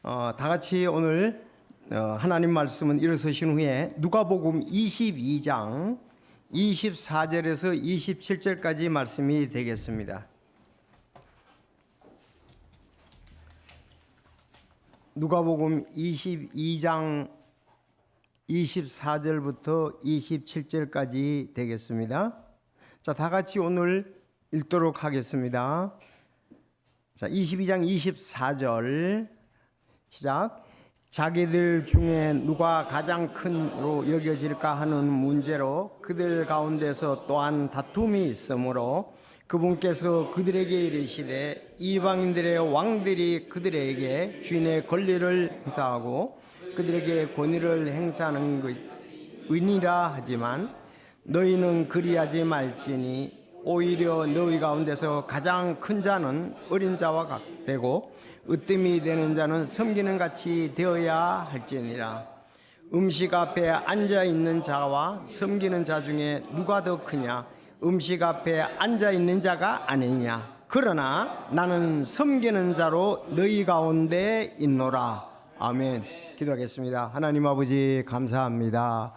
다 같이 오늘 하나님 말씀은 일어서신 후에 누가복음 22장 24절에서 27절까지 말씀이 되겠습니다. 누가복음 22장 24절부터 27절까지 되겠습니다. 자, 다 같이 오늘 읽도록 하겠습니다. 자, 22장 24절 시작. 자기들 중에 누가 가장 큰으로 여겨질까 하는 문제로 그들 가운데서 또한 다툼이 있으므로 그분께서 그들에게 이르시되 이방인들의 왕들이 그들에게 주인의 권리를 행사하고 그들에게 권위를 행사하는 것이니라 하지만 너희는 그리하지 말지니 오히려 너희 가운데서 가장 큰 자는 어린 자와 같되고 으뜸이 되는 자는 섬기는 같이 되어야 할지니라. 음식 앞에 앉아 있는 자와 섬기는 자 중에 누가 더 크냐? 음식 앞에 앉아 있는 자가 아니냐? 그러나 나는 섬기는 자로 너희 가운데 있노라. 아멘. 기도하겠습니다. 하나님 아버지 감사합니다.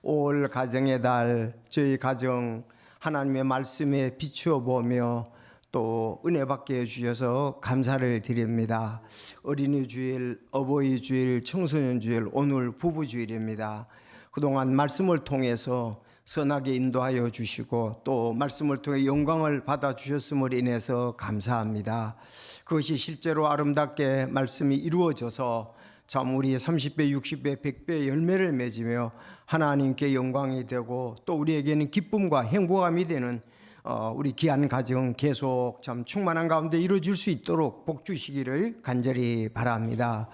올 가정의 달 저희 가정 하나님의 말씀에 비추어 보며 또 은혜 받게 해주셔서 감사를 드립니다. 어린이 주일, 어버이 주일, 청소년 주일, 오늘 부부 주일입니다. 그동안 말씀을 통해서 선하게 인도하여 주시고 또 말씀을 통해 영광을 받아 주셨음을 인해서 감사합니다. 그것이 실제로 아름답게 말씀이 이루어져서 참 우리 30배, 60배, 100배 열매를 맺으며 하나님께 영광이 되고 또 우리에게는 기쁨과 행복함이 되는 우리 귀한 가정 계속 참 충만한 가운데 이루어질 수 있도록 복 주시기를 간절히 바랍니다.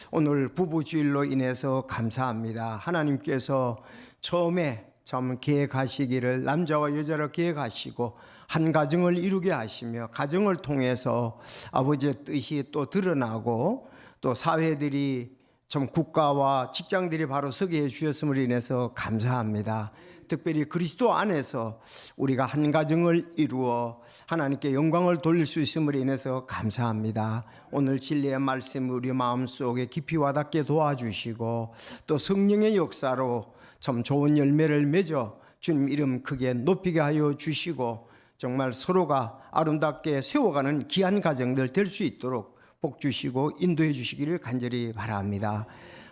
오늘 부부주일로 인해서 감사합니다. 하나님께서 처음에 참 계획하시기를 남자와 여자로 계획하시고 한 가정을 이루게 하시며 가정을 통해서 아버지의 뜻이 또 드러나고 또 사회들이 좀 국가와 직장들이 바로 서게 해주셨음을 인해서 감사합니다. 특별히 그리스도 안에서 우리가 한 가정을 이루어 하나님께 영광을 돌릴 수 있음을 인해서 감사합니다. 오늘 진리의 말씀 우리 마음속에 깊이 와닿게 도와주시고 또 성령의 역사로 참 좋은 열매를 맺어 주님 이름 크게 높이게 하여 주시고 정말 서로가 아름답게 세워가는 귀한 가정들 될 수 있도록 복 주시고 인도해 주시기를 간절히 바랍니다.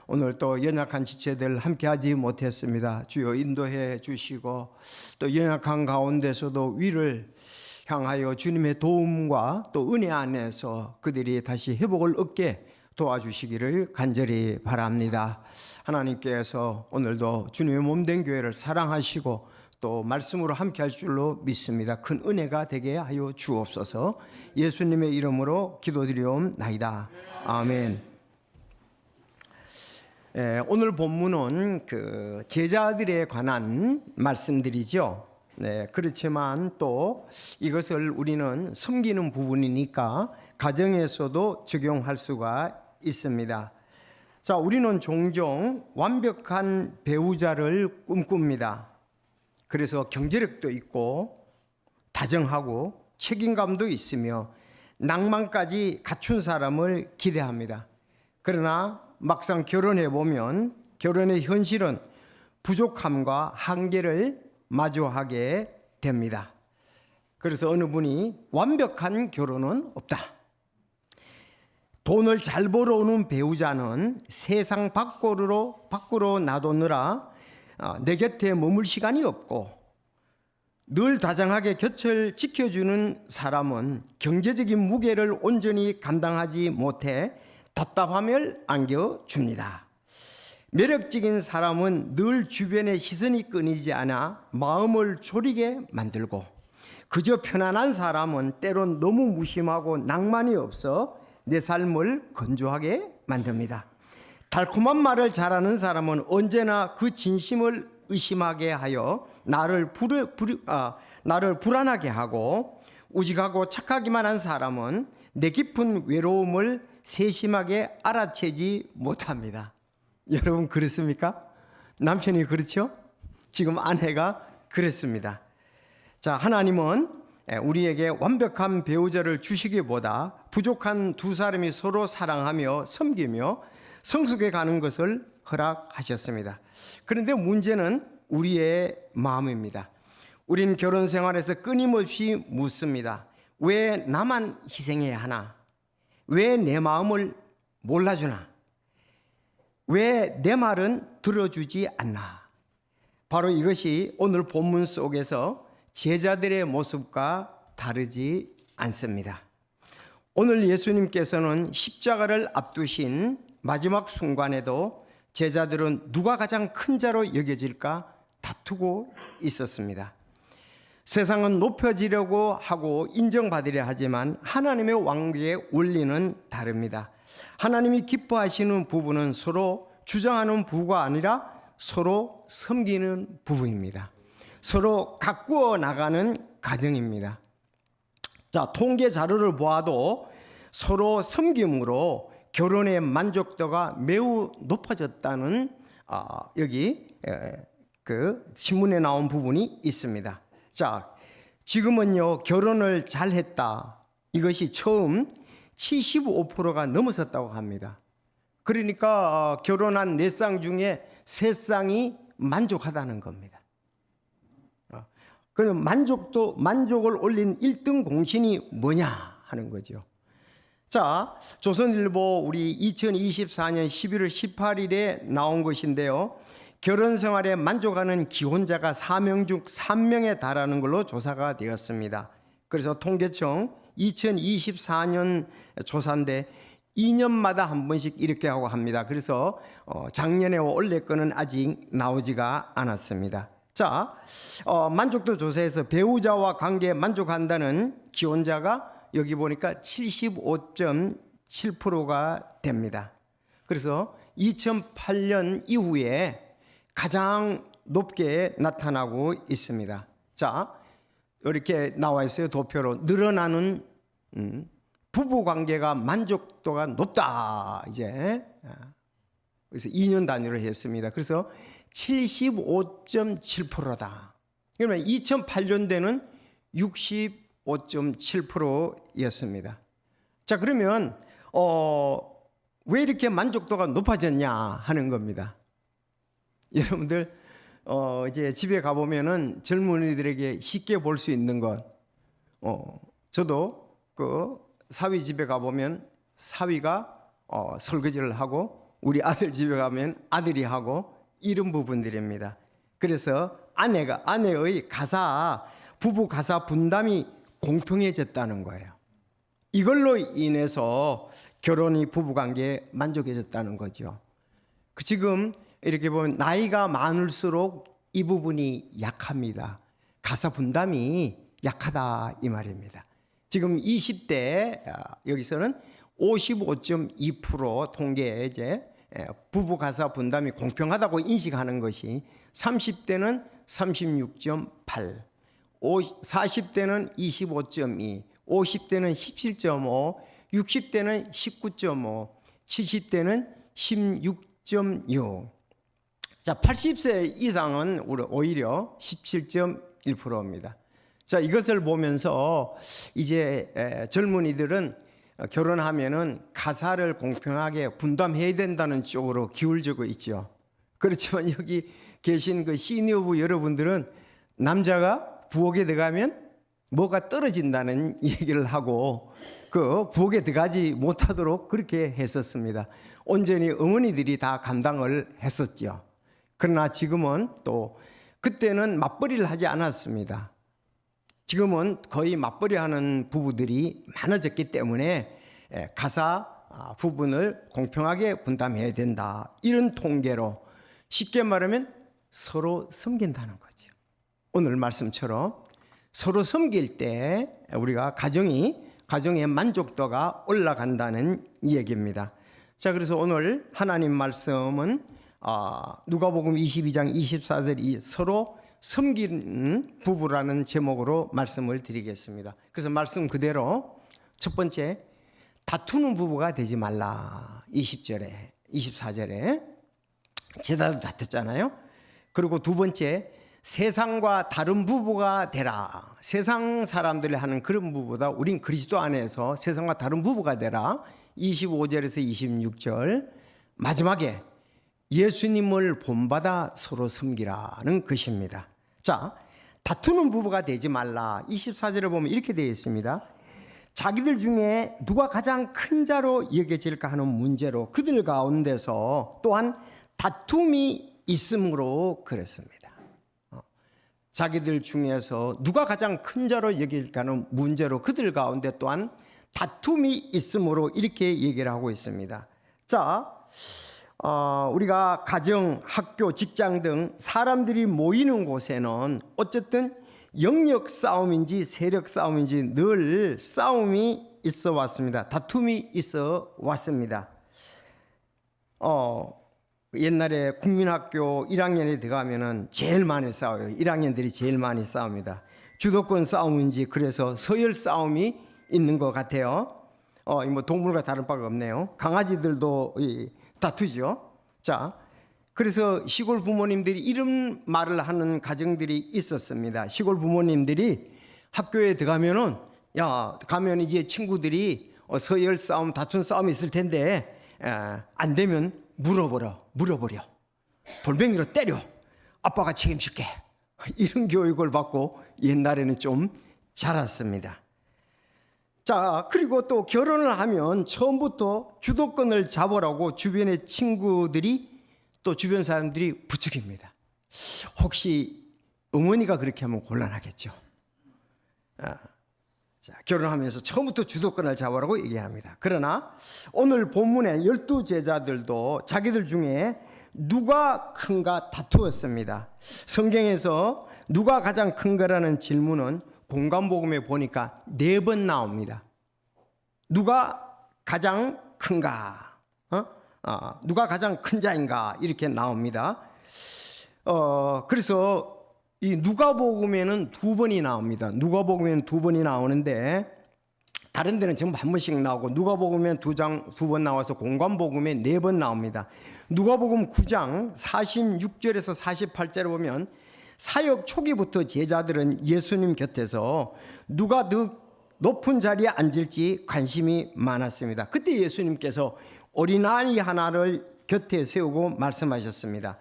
오늘 또 연약한 지체들 함께하지 못했습니다. 주여 인도해 주시고 또 연약한 가운데서도 위를 향하여 주님의 도움과 또 은혜 안에서 그들이 다시 회복을 얻게 도와주시기를 간절히 바랍니다. 하나님께서 오늘도 주님의 몸된 교회를 사랑하시고 또 말씀으로 함께할 줄로 믿습니다. 큰 은혜가 되게 하여 주옵소서. 예수님의 이름으로 기도드리옵나이다. 아멘. 오늘 본문은 그 제자들에 관한 말씀들이죠. 그렇지만 또 이것을 우리는 섬기는 부분이니까 가정에서도 적용할 수가 있습니다. 자, 우리는 종종 완벽한 배우자를 꿈꿉니다. 그래서 경제력도 있고 다정하고 책임감도 있으며 낭만까지 갖춘 사람을 기대합니다. 그러나 막상 결혼해 보면 결혼의 현실은 부족함과 한계를 마주하게 됩니다. 그래서 어느 분이 완벽한 결혼은 없다. 돈을 잘 벌어오는 배우자는 세상 밖으로 놔두느라 내 곁에 머물 시간이 없고 늘 다정하게 곁을 지켜주는 사람은 경제적인 무게를 온전히 감당하지 못해 답답함을 안겨줍니다. 매력적인 사람은 늘 주변의 시선이 끊이지 않아 마음을 졸이게 만들고 그저 편안한 사람은 때론 너무 무심하고 낭만이 없어 내 삶을 건조하게 만듭니다. 달콤한 말을 잘하는 사람은 언제나 그 진심을 의심하게 하여 나를 불안하게 하고 우직하고 착하기만 한 사람은 내 깊은 외로움을 세심하게 알아채지 못합니다. 여러분 그렇습니까? 남편이 그렇죠? 지금 아내가 그랬습니다. 자, 하나님은 우리에게 완벽한 배우자를 주시기보다 부족한 두 사람이 서로 사랑하며 섬기며 성숙해 가는 것을 허락하셨습니다. 그런데 문제는 우리의 마음입니다. 우린 결혼 생활에서 끊임없이 묻습니다. 왜 나만 희생해야 하나? 왜 내 마음을 몰라주나? 왜 내 말은 들어주지 않나? 바로 이것이 오늘 본문 속에서 제자들의 모습과 다르지 않습니다. 오늘 예수님께서는 십자가를 앞두신 마지막 순간에도 제자들은 누가 가장 큰 자로 여겨질까 다투고 있었습니다. 세상은 높여지려고 하고 인정받으려 하지만 하나님의 왕국의 원리는 다릅니다. 하나님이 기뻐하시는 부부는 서로 주장하는 부부가 아니라 서로 섬기는 부부입니다. 서로 가꾸어 나가는 가정입니다. 자, 통계 자료를 보아도 서로 섬김으로 결혼의 만족도가 매우 높아졌다는 여기 그 신문에 나온 부분이 있습니다. 자, 지금은요 결혼을 잘했다, 이것이 처음 75%가 넘어섰다고 합니다. 그러니까 결혼한 4쌍 중에 3쌍이 만족하다는 겁니다. 그럼 만족을 올린 1등 공신이 뭐냐 하는 거죠. 자, 조선일보 우리 2024년 11월 18일에 나온 것인데요. 결혼 생활에 만족하는 기혼자가 4명 중 3명에 달하는 걸로 조사가 되었습니다. 그래서 통계청 2024년 조사인데 2년마다 한 번씩 이렇게 하고 합니다. 그래서 작년에 올해 거는 아직 나오지가 않았습니다. 자, 만족도 조사에서 배우자와 관계에 만족한다는 기혼자가 여기 보니까 75.7%가 됩니다. 그래서 2008년 이후에 가장 높게 나타나고 있습니다. 자, 이렇게 나와 있어요. 도표로 늘어나는 부부 관계가 만족도가 높다. 이제 그래서 2년 단위로 했습니다. 그래서 75.7%다. 그러면 2008년대는 65.7%였습니다. 자, 그러면 왜 이렇게 만족도가 높아졌냐 하는 겁니다. 여러분들 이제 집에 가보면은 젊은이들에게 쉽게 볼 수 있는 것, 저도 그 사위 집에 가보면 사위가 설거지를 하고 우리 아들 집에 가면 아들이 하고 이런 부분들입니다. 그래서 아내의 부부 가사 분담이 공평해졌다는 거예요. 이걸로 인해서 결혼이 부부관계에 만족해졌다는 거죠. 지금 이렇게 보면 나이가 많을수록 이 부분이 약합니다. 가사 분담이 약하다 이 말입니다. 지금 20대 여기서는 55.2% 통계에 이제 부부 가사 분담이 공평하다고 인식하는 것이 30대는 36.8, 40대는 25.2, 50대는 17.5, 60대는 19.5, 70대는 16.6. 자, 80세 이상은 오히려 17.1%입니다. 자, 이것을 보면서 이제 젊은이들은 결혼하면은 가사를 공평하게 분담해야 된다는 쪽으로 기울어지고 있죠. 그렇지만 여기 계신 그 시니어부 여러분들은 남자가 부엌에 들어가면 뭐가 떨어진다는 얘기를 하고 그 부엌에 들어가지 못하도록 그렇게 했었습니다. 온전히 어머니들이 다 감당을 했었죠. 그러나 지금은 또 그때는 맞벌이를 하지 않았습니다. 지금은 거의 맞벌이 하는 부부들이 많아졌기 때문에 가사 부분을 공평하게 분담해야 된다. 이런 통계로 쉽게 말하면 서로 섬긴다는 거죠. 오늘 말씀처럼 서로 섬길 때 우리가 가정의 만족도가 올라간다는 얘기입니다. 자, 그래서 오늘 하나님 말씀은 누가복음 22장 24절 서로 섬기는 부부라는 제목으로 말씀을 드리겠습니다. 그래서 말씀 그대로 첫 번째, 다투는 부부가 되지 말라. 20절에 24절에 제자도 다퉜잖아요. 그리고 두 번째, 세상과 다른 부부가 되라. 세상 사람들이 하는 그런 부부보다 우린 그리스도 안에서 세상과 다른 부부가 되라. 25절에서 26절 마지막에 예수님을 본받아 서로 섬기라는 것입니다. 자, 다투는 부부가 되지 말라. 24절에 보면 이렇게 되어 있습니다. 자기들 중에 누가 가장 큰 자로 여겨질까 하는 문제로 그들 가운데서 또한 다툼이 있으므로 그랬습니다. 자기들 중에서 누가 가장 큰 자로 여길까 하는 문제로 그들 가운데 또한 다툼이 있으므로 이렇게 얘기를 하고 있습니다. 자, 우리가 가정, 학교, 직장 등 사람들이 모이는 곳에는 어쨌든 영역 싸움인지 세력 싸움인지 늘 싸움이 있어 왔습니다. 다툼이 있어 왔습니다. 옛날에 국민학교 1학년에 들어가면은 제일 많이 싸워요. 1학년들이 제일 많이 싸웁니다. 주도권 싸움인지 그래서 서열 싸움이 있는 것 같아요. 뭐 동물과 다른 바가 없네요. 강아지들도 다투죠. 자, 그래서 시골 부모님들이 이런 말을 하는 가정들이 있었습니다. 시골 부모님들이 학교에 들어가면은 가면 이제 친구들이 서열 싸움, 다툰 싸움이 있을 텐데 안 되면 물어버려. 돌멩이로 때려. 아빠가 책임질게. 이런 교육을 받고 옛날에는 좀 자랐습니다. 자, 그리고 또 결혼을 하면 처음부터 주도권을 잡으라고 주변의 친구들이 또 주변 사람들이 부추깁니다. 혹시 어머니가 그렇게 하면 곤란하겠죠. 자, 결혼하면서 처음부터 주도권을 잡으라고 얘기합니다. 그러나 오늘 본문의 12제자들도 자기들 중에 누가 큰가 다투었습니다. 성경에서 누가 가장 큰가라는 질문은 공관복음에 보니까 4번 나옵니다. 누가 가장 큰가? 누가 가장 큰 자인가? 이렇게 나옵니다. 그래서 이 누가복음에는 2번이 나옵니다. 누가복음에는 2번이 나오는데 다른 데는 전부 한 번씩 나오고 누가복음엔 2번 나와서 공관복음에 4번 나옵니다. 누가복음 9장 46절에서 48절에 보면 사역 초기부터 제자들은 예수님 곁에서 누가 더 높은 자리에 앉을지 관심이 많았습니다. 그때 예수님께서 어린아이 하나를 곁에 세우고 말씀하셨습니다.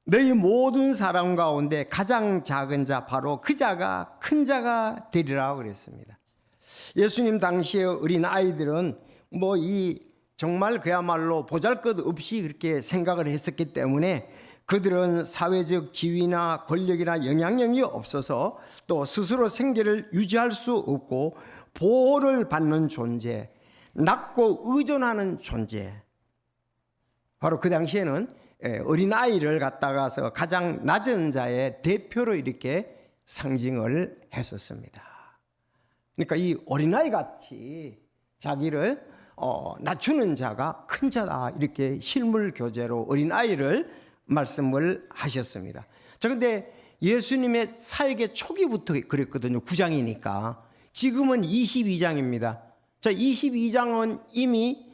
너희 모든 사람 가운데 가장 작은 자 바로 그 자가 큰 자가 되리라고 그랬습니다. 예수님 당시의 어린 아이들은 정말 그야말로 보잘것없이 그렇게 생각을 했었기 때문에 그들은 사회적 지위나 권력이나 영향력이 없어서 또 스스로 생계를 유지할 수 없고 보호를 받는 존재, 낮고 의존하는 존재. 바로 그 당시에는 어린아이를 갖다가서 가장 낮은 자의 대표로 이렇게 상징을 했었습니다. 그러니까 이 어린아이 같이 자기를 낮추는 자가 큰 자다 이렇게 실물 교제로 어린아이를 말씀을 하셨습니다. 자, 근데 예수님의 사역의 초기부터 그랬거든요. 9장이니까. 지금은 22장입니다. 자, 22장은 이미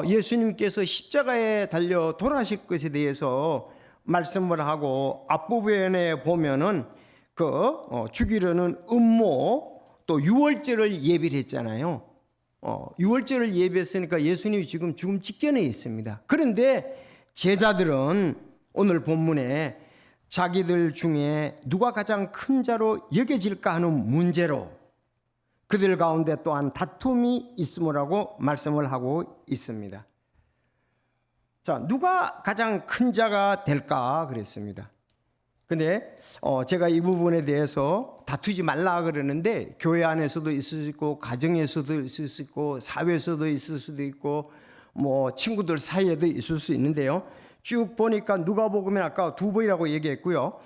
예수님께서 십자가에 달려 돌아가실 것에 대해서 말씀을 하고 앞부분에 보면은 죽이려는 음모 또 유월절을 예비를 했잖아요. 유월절을 예비했으니까 예수님이 지금 죽음 직전에 있습니다. 그런데 제자들은 오늘 본문에 자기들 중에 누가 가장 큰 자로 여겨질까 하는 문제로 그들 가운데 또한 다툼이 있으므라고 말씀을 하고 있습니다. 자, 누가 가장 큰 자가 될까 그랬습니다. 근데 제가 이 부분에 대해서 다투지 말라 그러는데 교회 안에서도 있을 수 있고 가정에서도 있을 수 있고 사회에서도 있을 수도 있고 뭐 친구들 사이에도 있을 수 있는데요. 쭉 보니까 누가복음에 아까 2번이라고 얘기했고요.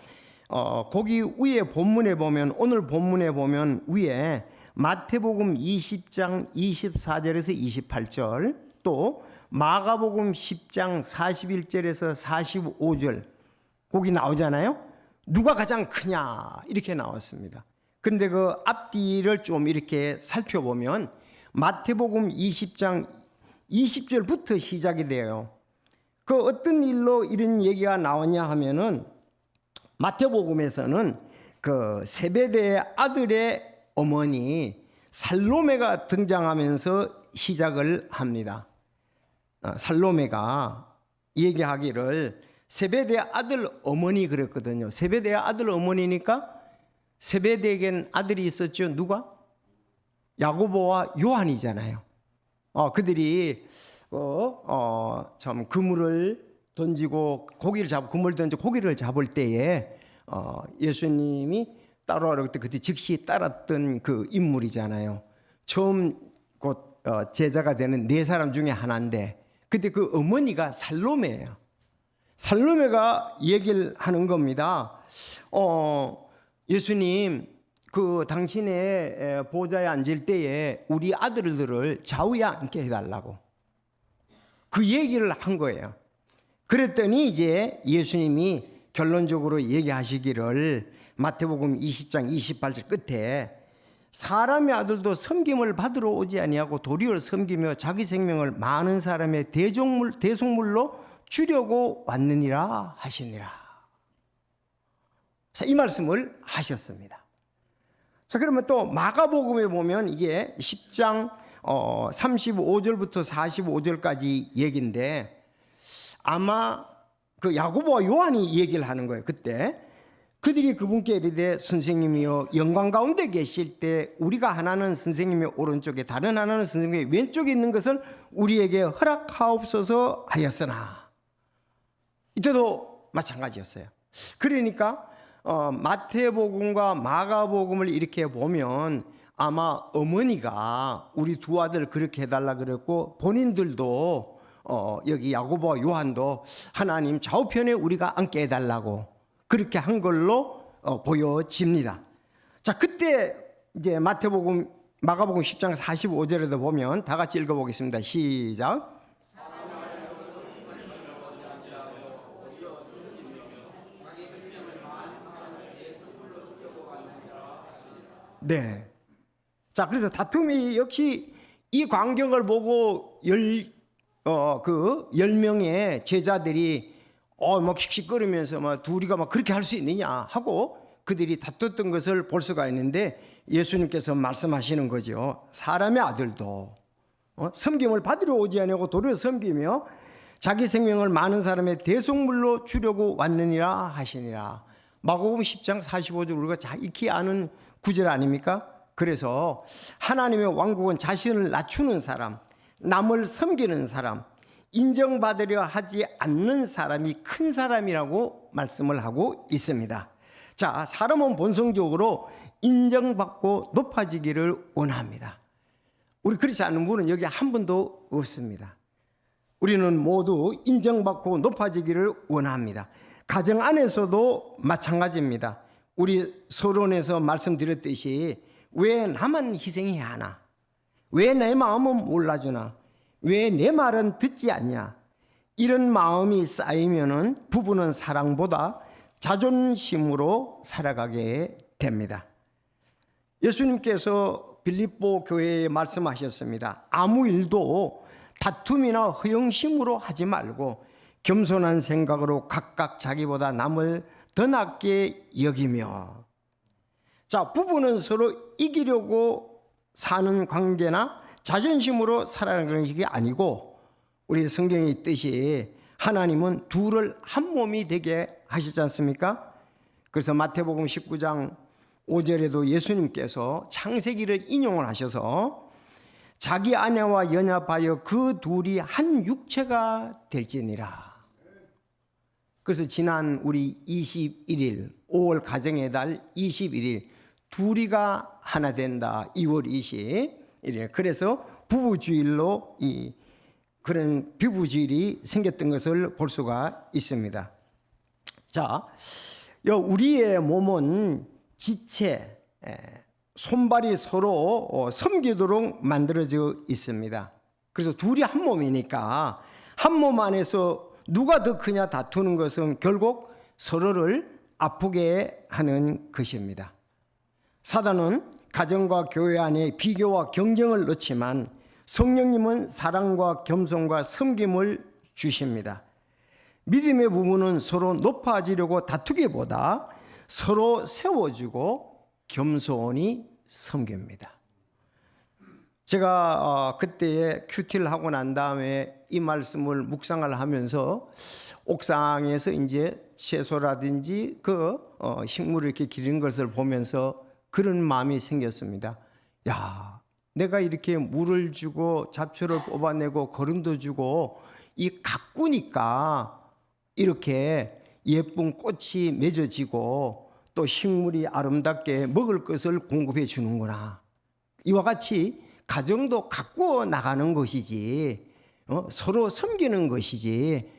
거기 위에 본문에 보면 오늘 본문에 보면 위에 마태복음 20장 24절에서 28절 또 마가복음 10장 41절에서 45절 거기 나오잖아요. 누가 가장 크냐 이렇게 나왔습니다. 그런데 그 앞뒤를 좀 이렇게 살펴보면 마태복음 20장 20절부터 시작이 돼요. 그 어떤 일로 이런 얘기가 나오냐 하면은 마태복음에서는 그 세베대의 아들의 어머니 살로메가 등장하면서 시작을 합니다. 살로메가 얘기하기를 세베대의 아들 어머니 그랬거든요. 세베대의 아들 어머니니까 세베대에겐 아들이 있었죠. 누가? 야고보와 요한이잖아요. 그들이 참 그물을 던지고 고기를 잡고 그물을 던지고 고기를 잡을 때에 예수님이 따라오라고 그때 즉시 따랐던 그 인물이잖아요. 처음 곧 제자가 되는 네 사람 중에 하나인데 그때 그 어머니가 살로메예요. 살로메가 얘기를 하는 겁니다. 예수님, 그 당신의 보좌에 앉을 때에 우리 아들들을 좌우에 앉게 해달라고 그 얘기를 한 거예요. 그랬더니 이제 예수님이 결론적으로 얘기하시기를 마태복음 20장 28절 끝에 사람의 아들도 섬김을 받으러 오지 아니하고 도리어 섬기며 자기 생명을 많은 사람의 대속물로 주려고 왔느니라 하시니라. 자, 이 말씀을 하셨습니다. 자, 그러면 또 마가복음에 보면 이게 10장 35절부터 45절까지 얘기인데 아마 그 야고보와 요한이 얘기를 하는 거예요. 그때 그들이 그분께 이르되 선생님이여 영광 가운데 계실 때 우리가 하나는 선생님의 오른쪽에 다른 하나는 선생님의 왼쪽에 있는 것을 우리에게 허락하옵소서 하였으나 이때도 마찬가지였어요. 그러니까 마태복음과 마가복음을 이렇게 보면 아마 어머니가 우리 두 아들 그렇게 해달라 그랬고 본인들도 여기 야고보와 요한도 하나님 좌우편에 우리가 앉게 해달라고 그렇게 한 걸로 보여집니다. 자, 그때 이제 마태복음, 마가복음 10장 45절에도 보면 다 같이 읽어보겠습니다. 시작. 네. 자, 그래서 다툼이 역시 이 광경을 보고 10명의 제자들이 막 킥킥거리면서 막 둘이가 막 그렇게 할 수 있느냐 하고 그들이 다퉜던 것을 볼 수가 있는데 예수님께서 말씀하시는 거죠. 사람의 아들도 섬김을 받으러 오지 아니하고 도리어 섬기며 자기 생명을 많은 사람의 대속물로 주려고 왔느니라 하시니라. 마가복음 10장 45절 우리가 잘 익히 아는 구절 아닙니까? 그래서 하나님의 왕국은 자신을 낮추는 사람, 남을 섬기는 사람, 인정받으려 하지 않는 사람이 큰 사람이라고 말씀을 하고 있습니다. 자, 사람은 본성적으로 인정받고 높아지기를 원합니다. 우리 그렇지 않은 분은 여기 한 분도 없습니다. 우리는 모두 인정받고 높아지기를 원합니다. 가정 안에서도 마찬가지입니다. 우리 서론에서 말씀드렸듯이 왜 나만 희생해야 하나? 왜 내 마음은 몰라주나? 왜 내 말은 듣지 않냐? 이런 마음이 쌓이면은 부부는 사랑보다 자존심으로 살아가게 됩니다. 예수님께서 빌립보 교회에 말씀하셨습니다. 아무 일도 다툼이나 허영심으로 하지 말고 겸손한 생각으로 각각 자기보다 남을 더 낫게 여기며. 자, 부부는 서로 이기려고 사는 관계나 자존심으로 살아가는 것이 아니고 우리 성경에 있듯이 하나님은 둘을 한 몸이 되게 하시지 않습니까? 그래서 마태복음 19장 5절에도 예수님께서 창세기를 인용을 하셔서 자기 아내와 연합하여 그 둘이 한 육체가 될지니라. 그래서 지난 우리 21일 5월 가정의 달 21일 둘이가 하나 된다. 2월 21일. 그래서 부부주일로 그런 부부주일이 생겼던 것을 볼 수가 있습니다. 자, 우리의 몸은 지체, 손발이 서로 섬기도록 만들어져 있습니다. 그래서 둘이 한 몸이니까 한 몸 안에서 누가 더 크냐 다투는 것은 결국 서로를 아프게 하는 것입니다. 사단은 가정과 교회 안에 비교와 경쟁을 넣지만 성령님은 사랑과 겸손과 섬김을 주십니다. 믿음의 부부는 서로 높아지려고 다투기보다 서로 세워주고 겸손히 섬깁니다. 제가 그때에 큐티를 하고 난 다음에 이 말씀을 묵상을 하면서 옥상에서 이제 채소라든지 식물을 이렇게 기르는 것을 보면서 그런 마음이 생겼습니다. 야, 내가 이렇게 물을 주고 잡초를 뽑아내고 거름도 주고 이 가꾸니까 이렇게 예쁜 꽃이 맺어지고 또 식물이 아름답게 먹을 것을 공급해 주는구나. 이와 같이 가정도 가꾸어 나가는 것이지 서로 섬기는 것이지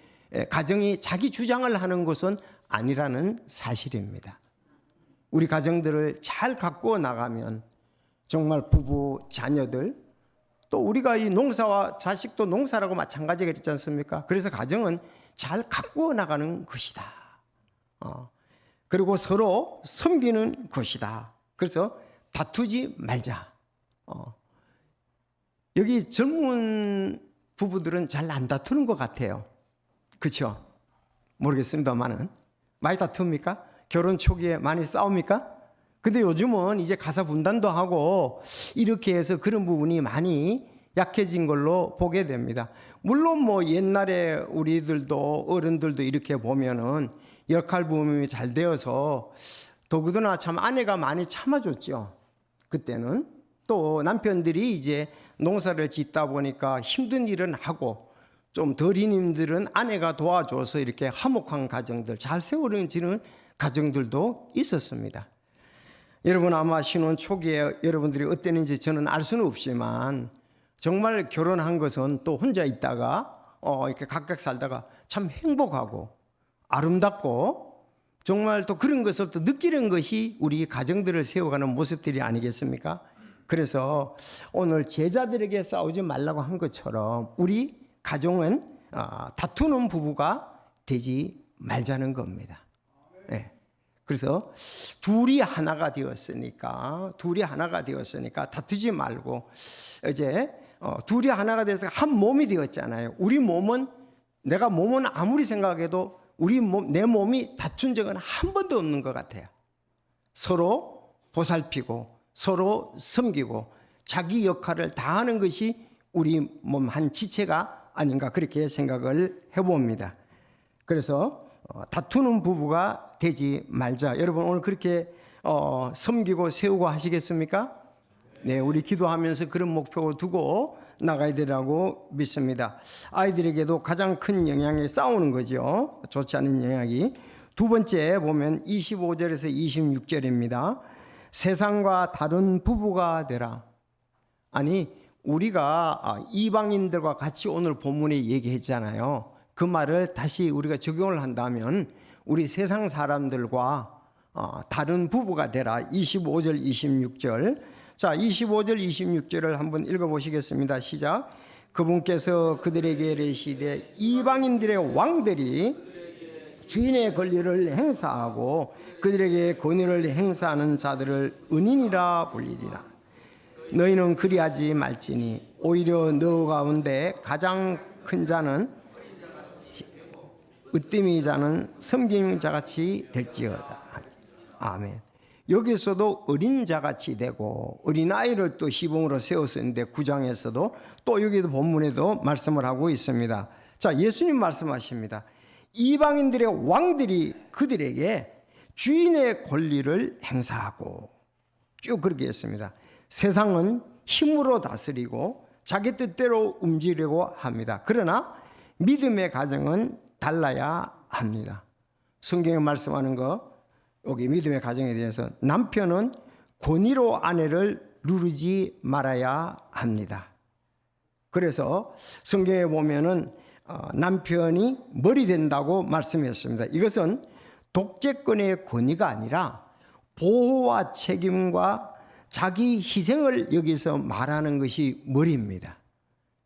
가정이 자기 주장을 하는 것은 아니라는 사실입니다. 우리 가정들을 잘 가꾸어 나가면 정말 부부, 자녀들 또 우리가 이 농사와 자식도 농사라고 마찬가지가 있지 않습니까? 그래서 가정은 잘 가꾸어 나가는 것이다. 그리고 서로 섬기는 것이다. 그래서 다투지 말자. 여기 젊은 부부들은 잘 안 다투는 것 같아요. 그렇죠? 모르겠습니다만은 많이 다툽니까? 결혼 초기에 많이 싸웁니까? 근데 요즘은 이제 가사 분단도 하고 이렇게 해서 그런 부분이 많이 약해진 걸로 보게 됩니다. 물론 뭐 옛날에 우리들도 어른들도 이렇게 보면은 역할 분담이 잘 되어서 더구나 참 아내가 많이 참아줬죠. 그때는 또 남편들이 이제 농사를 짓다 보니까 힘든 일은 하고 좀 덜 힘들은 아내가 도와줘서 이렇게 화목한 가정들, 잘 세워지는 가정들도 있었습니다. 여러분 아마 신혼 초기에 여러분들이 어땠는지 저는 알 수는 없지만 정말 결혼한 것은 또 혼자 있다가 이렇게 각각 살다가 참 행복하고 아름답고 정말 또 그런 것을 또 느끼는 것이 우리 가정들을 세워가는 모습들이 아니겠습니까? 그래서 오늘 제자들에게 싸우지 말라고 한 것처럼 우리 가정은 다투는 부부가 되지 말자는 겁니다. 네. 그래서 둘이 하나가 되었으니까 다투지 말고 이제 둘이 하나가 돼서 한 몸이 되었잖아요. 우리 몸은 내가 몸은 아무리 생각해도 내 몸이 다툰 적은 한 번도 없는 것 같아요. 서로 보살피고 서로 섬기고 자기 역할을 다하는 것이 우리 몸 한 지체가 아닌가 그렇게 생각을 해봅니다. 그래서 다투는 부부가 되지 말자. 여러분 오늘 그렇게 섬기고 세우고 하시겠습니까? 네, 우리 기도하면서 그런 목표를 두고 나가야 되라고 믿습니다. 아이들에게도 가장 큰 영향이 싸우는 거죠. 좋지 않은 영향이. 두 번째 보면 25절에서 26절입니다. 세상과 다른 부부가 되라. 아니 우리가 이방인들과 같이 오늘 본문에 얘기했잖아요. 그 말을 다시 우리가 적용을 한다면 우리 세상 사람들과 다른 부부가 되라. 25절 26절. 자 25절 26절을 한번 읽어보시겠습니다. 시작. 그분께서 그들에게 이르시되 이방인들의 왕들이 주인의 권리를 행사하고 그들에게 권위를 행사하는 자들을 은인이라 불리리라. 너희는 그리하지 말지니 오히려 너 가운데 가장 큰 자는 으뜸이 자는 섬기는 자같이 될지어다. 아멘. 여기서도 어린 자같이 되고 어린아이를 또 시범으로 세웠었는데 9장에서도 또 여기도 본문에도 말씀을 하고 있습니다. 자, 예수님 말씀하십니다. 이방인들의 왕들이 그들에게 주인의 권리를 행사하고 쭉 그렇게 했습니다. 세상은 힘으로 다스리고 자기 뜻대로 움직이려고 합니다. 그러나 믿음의 가정은 달라야 합니다. 성경에 말씀하는 거 여기 믿음의 가정에 대해서 남편은 권위로 아내를 누르지 말아야 합니다. 그래서 성경에 보면은 남편이 머리 된다고 말씀했습니다. 이것은 독재권의 권위가 아니라 보호와 책임과 자기 희생을 여기서 말하는 것이 머리입니다.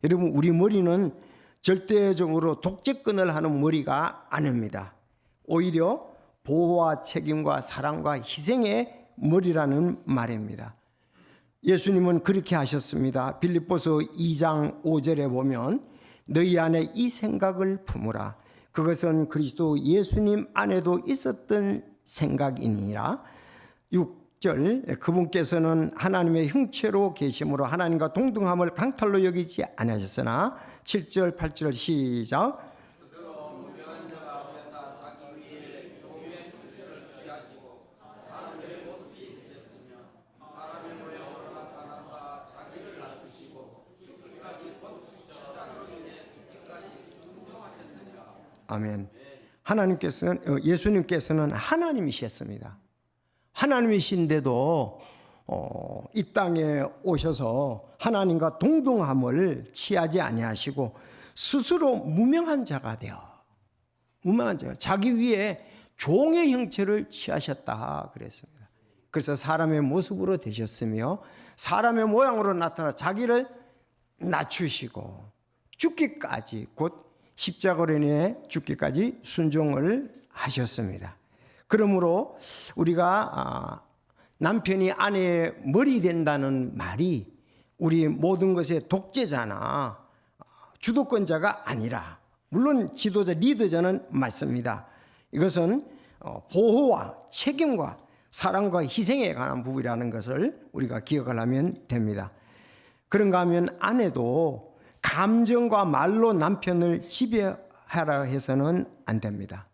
여러분 우리 머리는 절대적으로 독재권을 하는 머리가 아닙니다. 오히려 보호와 책임과 사랑과 희생의 머리라는 말입니다. 예수님은 그렇게 하셨습니다. 빌립보서 2장 5절에 보면 너희 안에 이 생각을 품으라. 그것은 그리스도 예수님 안에도 있었던 생각이니라. 6절 그분께서는 하나님의 형체로 계심으로 하나님과 동등함을 강탈로 여기지 아니하셨으나 7절 8절 시작. 아멘. 하나님께서는 예수님께서는 하나님이셨습니다. 하나님이신데도 이 땅에 오셔서 하나님과 동등함을 취하지 아니하시고 스스로 무명한 자가 되어 무명한 자가 자기 위에 종의 형체를 취하셨다 그랬습니다. 그래서 사람의 모습으로 되셨으며 사람의 모양으로 나타나 자기를 낮추시고 죽기까지 곧 십자가로 인해 죽기까지 순종을 하셨습니다. 그러므로 우리가 남편이 아내의 머리 된다는 말이 우리 모든 것의 독재자나 주도권자가 아니라 물론 지도자, 리더자는 맞습니다. 이것은 보호와 책임과 사랑과 희생에 관한 부분이라는 것을 우리가 기억하려면 됩니다. 그런가 하면 아내도 감정과 말로 남편을 지배하라 해서는 안 됩니다.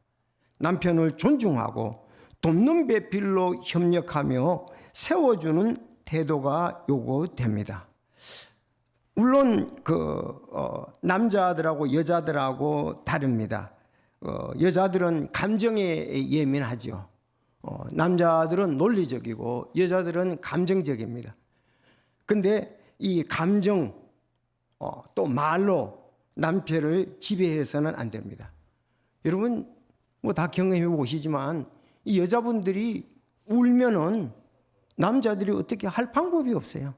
남편을 존중하고 돕는 배필로 협력하며 세워주는 태도가 요구됩니다. 물론 남자들하고 여자들하고 다릅니다. 여자들은 감정에 예민하죠. 남자들은 논리적이고 여자들은 감정적입니다. 근데 이 감정 또 말로 남편을 지배해서는 안 됩니다. 여러분 뭐 다 경험해 보시지만 이 여자분들이 울면은 남자들이 어떻게 할 방법이 없어요.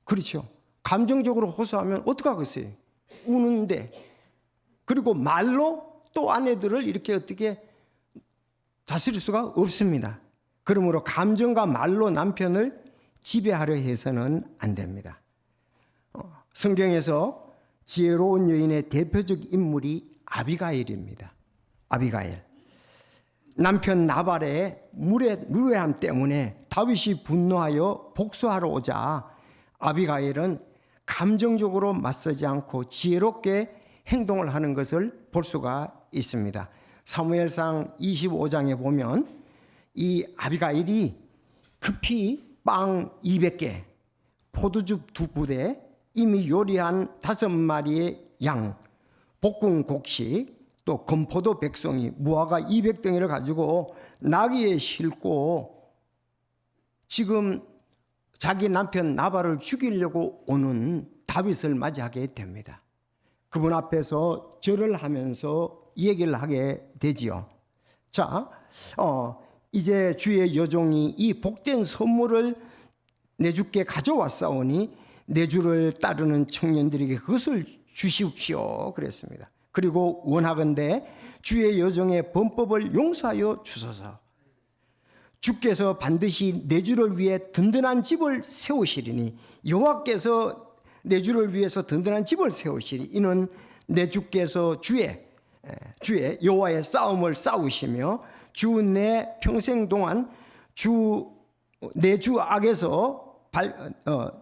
그렇죠. 감정적으로 호소하면 어떡하겠어요. 우는데. 그리고 말로 또 아내들을 이렇게 어떻게 다스릴 수가 없습니다. 그러므로 감정과 말로 남편을 지배하려 해서는 안 됩니다. 성경에서 지혜로운 여인의 대표적 인물이 아비가일입니다. 아비가일. 남편 나발의 무례함 때문에 다윗이 분노하여 복수하러 오자 아비가일은 감정적으로 맞서지 않고 지혜롭게 행동을 하는 것을 볼 수가 있습니다. 사무엘상 25장에 보면 이 아비가일이 급히 빵 200개, 포도즙 2부대, 이미 요리한 5마리의 양, 볶은 곡식, 또 건포도 100송이, 무화과 200덩이를 가지고 나귀에 싣고 지금 자기 남편 나발을 죽이려고 오는 다윗을 맞이하게 됩니다. 그분 앞에서 절을 하면서 얘기를 하게 되지요. 자, 이제 주의 여종이 이 복된 선물을 내 주께 가져왔사오니 내 주를 따르는 청년들에게 그것을 주십시오 그랬습니다. 그리고 원하건대 주의 여종의 범법을 용서하여 주소서. 주께서 반드시 내 주를 위해 든든한 집을 세우시리니 여호와께서 내 주를 위해서 든든한 집을 세우시리. 이는 내 주께서 주의 여호와의 싸움을 싸우시며 주 내 평생 동안 내 주 악에서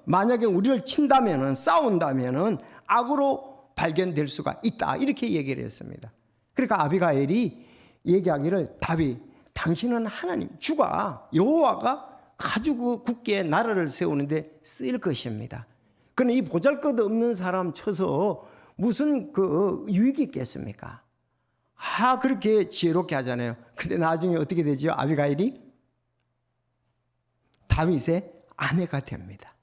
만약에 우리를 친다면은 싸운다면은 악으로 발견될 수가 있다 이렇게 얘기를 했습니다. 그러니까 아비가일이 얘기하기를 다윗 당신은 하나님 주가 여호와가 가지고 굳게 나라를 세우는데 쓰일 것입니다. 그런데 이 보잘것없는 사람 쳐서 무슨 유익이 있겠습니까? 그렇게 지혜롭게 하잖아요. 근데 나중에 어떻게 되죠? 아비가일이 다윗의 아내가 됩니다.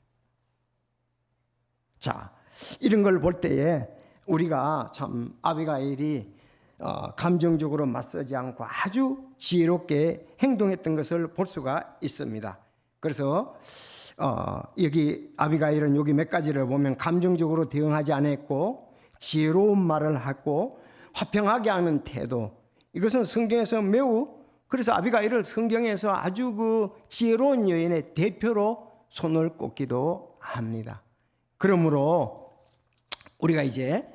자, 이런 걸 볼 때에 우리가 참 아비가일이 감정적으로 맞서지 않고 아주 지혜롭게 행동했던 것을 볼 수가 있습니다. 그래서 여기 아비가일은 여기 몇 가지를 보면 감정적으로 대응하지 않았고 지혜로운 말을 하고 화평하게 하는 태도, 이것은 성경에서 그래서 아비가일을 성경에서 아주 지혜로운 여인의 대표로 손을 꼽기도 합니다. 그러므로 우리가 이제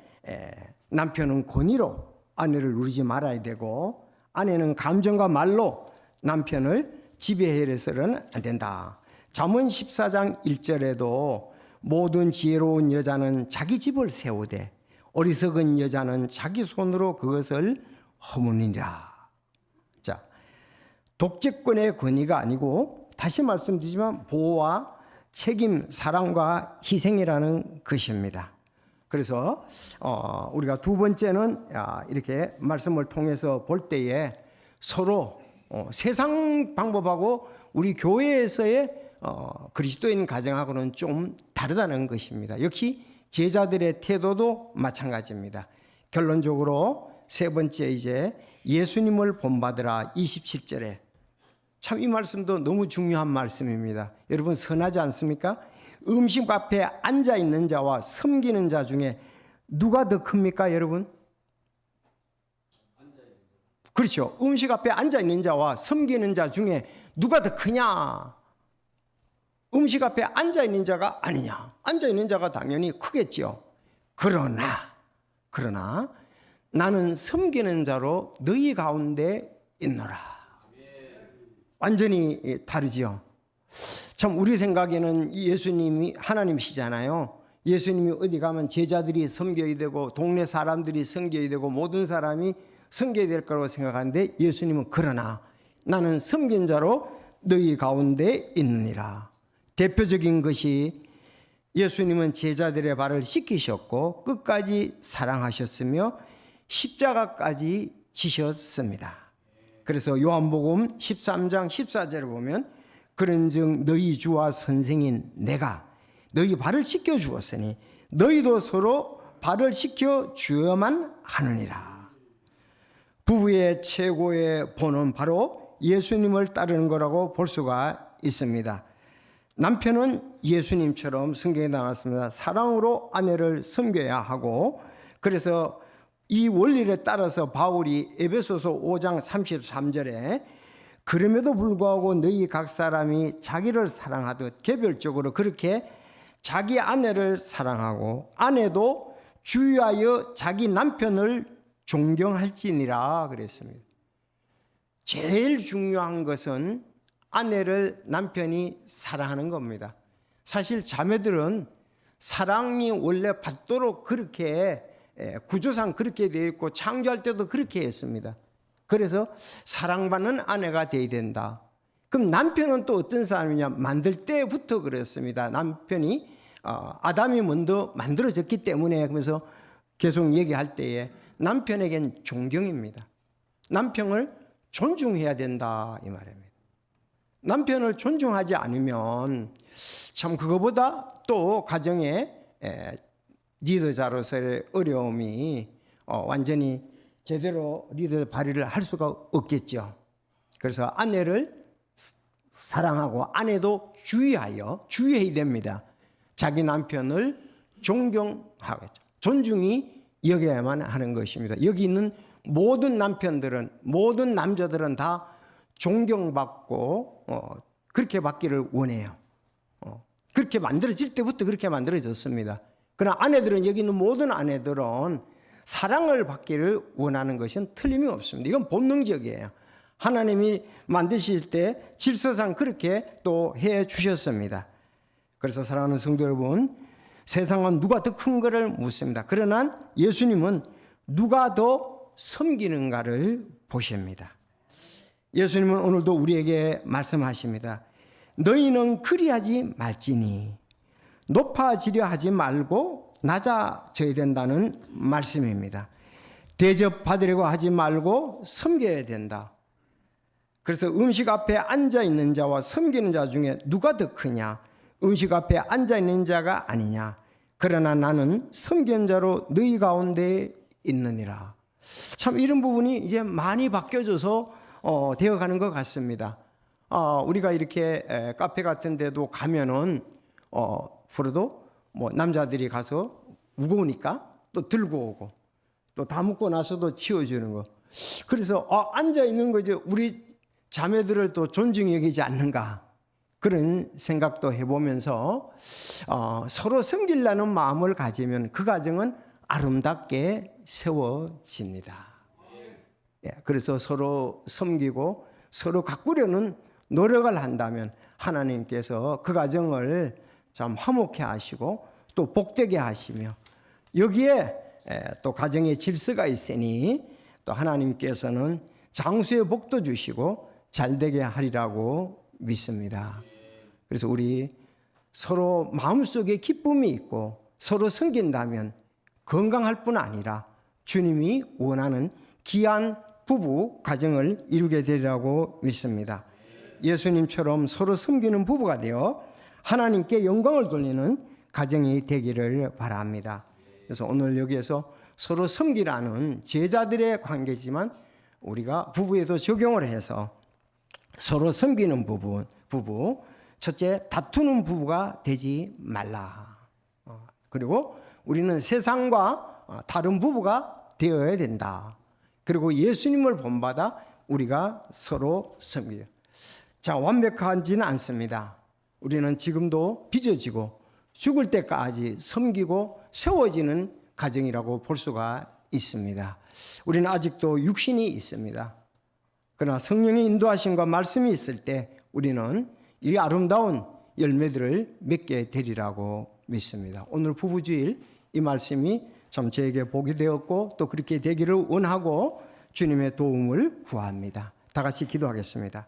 남편은 권위로 아내를 누르지 말아야 되고, 아내는 감정과 말로 남편을 지배해서는 안 된다. 잠언 14장 1절에도 모든 지혜로운 여자는 자기 집을 세우되 어리석은 여자는 자기 손으로 그것을 허무니라. 자, 독재권의 권위가 아니고, 다시 말씀드리지만 보호와 책임, 사랑과 희생이라는 것입니다. 그래서 우리가 두 번째는 이렇게 말씀을 통해서 볼 때에 서로 세상 방법하고 우리 교회에서의 그리스도인 가정하고는 좀 다르다는 것입니다. 역시 제자들의 태도도 마찬가지입니다. 결론적으로 세 번째, 이제 예수님을 본받으라 27절에, 참 이 말씀도 너무 중요한 말씀입니다. 여러분, 선하지 않습니까? 음식 앞에 앉아 있는 자와 섬기는 자 중에 누가 더 큽니까, 여러분? 그렇죠. 음식 앞에 앉아 있는 자와 섬기는 자 중에 누가 더 크냐? 음식 앞에 앉아 있는 자가 아니냐? 앉아 있는 자가 당연히 크겠지요. 그러나 나는 섬기는 자로 너희 가운데 있노라. 완전히 다르지요. 참, 우리 생각에는 예수님이 하나님이시잖아요. 예수님이 어디 가면 제자들이 섬겨야 되고 동네 사람들이 섬겨야 되고 모든 사람이 섬겨야 될 거라고 생각하는데, 예수님은 그러나 나는 섬긴 자로 너희 가운데 있느니라. 대표적인 것이 예수님은 제자들의 발을 씻기셨고 끝까지 사랑하셨으며 십자가까지 지셨습니다. 그래서 요한복음 13장 14절을 보면, 그런즉 너희 주와 선생인 내가 너희 발을 씻겨 주었으니 너희도 서로 발을 씻겨 주어야만 하느니라. 부부의 최고의 본은 바로 예수님을 따르는 거라고 볼 수가 있습니다. 남편은 예수님처럼 성경에 나왔습니다. 사랑으로 아내를 섬겨야 하고, 그래서 이 원리를 따라서 바울이 에베소서 5장 33절에 그럼에도 불구하고 너희 각 사람이 자기를 사랑하듯 개별적으로 그렇게 자기 아내를 사랑하고 아내도 주의하여 자기 남편을 존경할지니라 그랬습니다. 제일 중요한 것은 아내를 남편이 사랑하는 겁니다. 사실 자매들은 사랑이 원래 받도록 그렇게 구조상 그렇게 되어 있고 창조할 때도 그렇게 했습니다. 그래서 사랑받는 아내가 되어야 된다. 그럼 남편은 또 어떤 사람이냐? 만들 때부터 그랬습니다. 남편이 아담이 먼저 만들어졌기 때문에, 그러면서 계속 얘기할 때에 남편에겐 존경입니다. 남편을 존중해야 된다 이 말입니다. 남편을 존중하지 않으면 참 그거보다 또 가정의 리더자로서의 어려움이 완전히 제대로 리더 발휘를 할 수가 없겠죠. 그래서 아내를 사랑하고 아내도 주의해야 됩니다. 자기 남편을 존경하겠죠. 존중이 여겨야만 하는 것입니다. 여기 있는 모든 남편들은, 모든 남자들은 다 존경받고 그렇게 받기를 원해요. 그렇게 만들어질 때부터 그렇게 만들어졌습니다. 그러나 아내들은, 여기 있는 모든 아내들은 사랑을 받기를 원하는 것은 틀림이 없습니다. 이건 본능적이에요. 하나님이 만드실 때 질서상 그렇게 또 해 주셨습니다. 그래서 사랑하는 성도 여러분, 세상은 누가 더 큰 거를 묻습니다. 그러나 예수님은 누가 더 섬기는가를 보십니다. 예수님은 오늘도 우리에게 말씀하십니다. 너희는 그리하지 말지니 높아지려 하지 말고 낮아져야 된다는 말씀입니다. 대접받으려고 하지 말고 섬겨야 된다. 그래서 음식 앞에 앉아 있는 자와 섬기는 자 중에 누가 더 크냐? 음식 앞에 앉아 있는 자가 아니냐? 그러나 나는 섬기는 자로 너희 가운데 있느니라. 참 이런 부분이 이제 많이 바뀌어져서 되어가는 것 같습니다. 우리가 이렇게 카페 같은 데도 가면은 그래도 뭐 남자들이 가서 무거우니까 또 들고 오고 또 다 먹고 나서도 치워주는 거. 그래서 앉아 있는 거 이제 우리 자매들을 또 존중히 여기지 않는가, 그런 생각도 해보면서 서로 섬기려는 마음을 가지면 그 가정은 아름답게 세워집니다. 그래서 서로 섬기고 서로 가꾸려는 노력을 한다면 하나님께서 그 가정을 참 화목해 하시고 또 복되게 하시며 여기에 또 가정의 질서가 있으니 또 하나님께서는 장수의 복도 주시고 잘되게 하리라고 믿습니다. 그래서 우리 서로 마음속에 기쁨이 있고 서로 섬긴다면 건강할 뿐 아니라 주님이 원하는 귀한 부부 가정을 이루게 되리라고 믿습니다. 예수님처럼 서로 섬기는 부부가 되어 하나님께 영광을 돌리는 가정이 되기를 바랍니다. 그래서 오늘 여기에서 서로 섬기라는 제자들의 관계지만 우리가 부부에도 적용을 해서 서로 섬기는 부부 첫째, 다투는 부부가 되지 말라. 그리고 우리는 세상과 다른 부부가 되어야 된다. 그리고 예수님을 본받아 우리가 서로 섬겨요. 자, 완벽하지는 않습니다. 우리는 지금도 빚어지고 죽을 때까지 섬기고 세워지는 가정이라고 볼 수가 있습니다. 우리는 아직도 육신이 있습니다. 그러나 성령의 인도하심과 말씀이 있을 때 우리는 이 아름다운 열매들을 맺게 되리라고 믿습니다. 오늘 부부주일 이 말씀이 참 저에게 복이 되었고 또 그렇게 되기를 원하고 주님의 도움을 구합니다. 다 같이 기도하겠습니다.